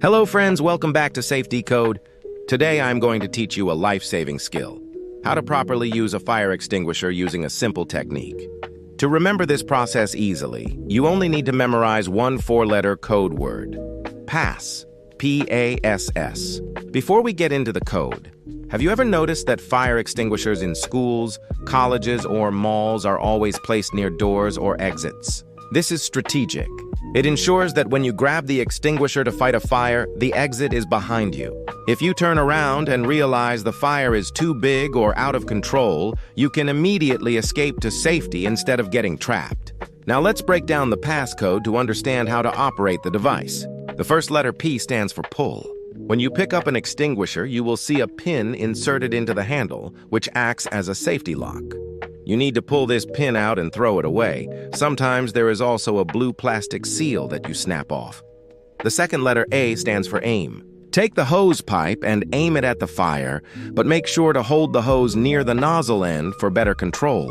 Hello friends, welcome back to Safe Decode. Today I'm going to teach you a life-saving skill, how to properly use a fire extinguisher using a simple technique. To remember this process easily, you only need to memorize one four-letter code word, PASS, P-A-S-S. Before we get into the code, have you ever noticed that fire extinguishers in schools, colleges, or malls are always placed near doors or exits? This is strategic. It ensures that when you grab the extinguisher to fight a fire, the exit is behind you. If you turn around and realize the fire is too big or out of control, you can immediately escape to safety instead of getting trapped. Now let's break down the passcode to understand how to operate the device. The first letter P stands for pull. When you pick up an extinguisher, you will see a pin inserted into the handle, which acts as a safety lock. You need to pull this pin out and throw it away. Sometimes there is also a blue plastic seal that you snap off. The second letter A stands for aim. Take the hose pipe and aim it at the fire, but make sure to hold the hose near the nozzle end for better control.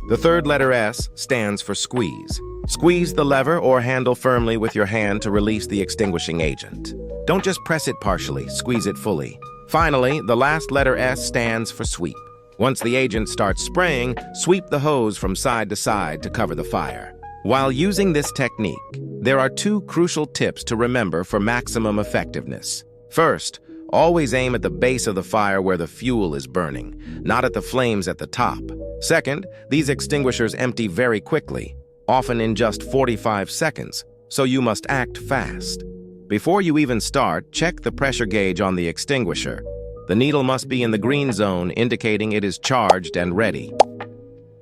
The third letter S stands for squeeze. Squeeze the lever or handle firmly with your hand to release the extinguishing agent. Don't just press it partially, squeeze it fully. Finally, the last letter S stands for sweep. Once the agent starts spraying, sweep the hose from side to side to cover the fire. While using this technique, there are two crucial tips to remember for maximum effectiveness. First, always aim at the base of the fire where the fuel is burning, not at the flames at the top. Second, these extinguishers empty very quickly, often in just 45 seconds, so you must act fast. Before you even start, check the pressure gauge on the extinguisher. The needle must be in the green zone, indicating it is charged and ready.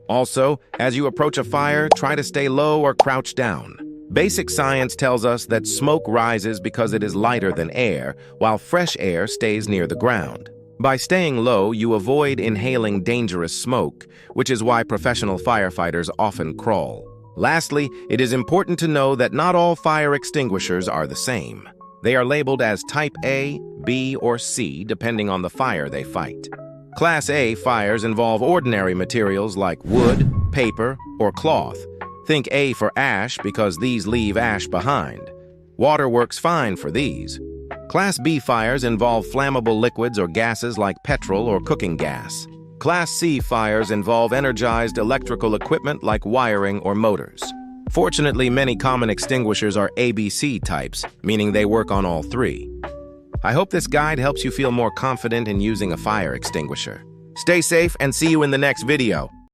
Also, as you approach a fire, try to stay low or crouch down. Basic science tells us that smoke rises because it is lighter than air, while fresh air stays near the ground. By staying low, you avoid inhaling dangerous smoke, which is why professional firefighters often crawl. Lastly, it is important to know that not all fire extinguishers are the same. They are labeled as Type A, B, or C, depending on the fire they fight. Class A fires involve ordinary materials like wood, paper, or cloth. Think A for ash because these leave ash behind. Water works fine for these. Class B fires involve flammable liquids or gases like petrol or cooking gas. Class C fires involve energized electrical equipment like wiring or motors. Fortunately, many common extinguishers are ABC types, meaning they work on all three. I hope this guide helps you feel more confident in using a fire extinguisher. Stay safe and see you in the next video.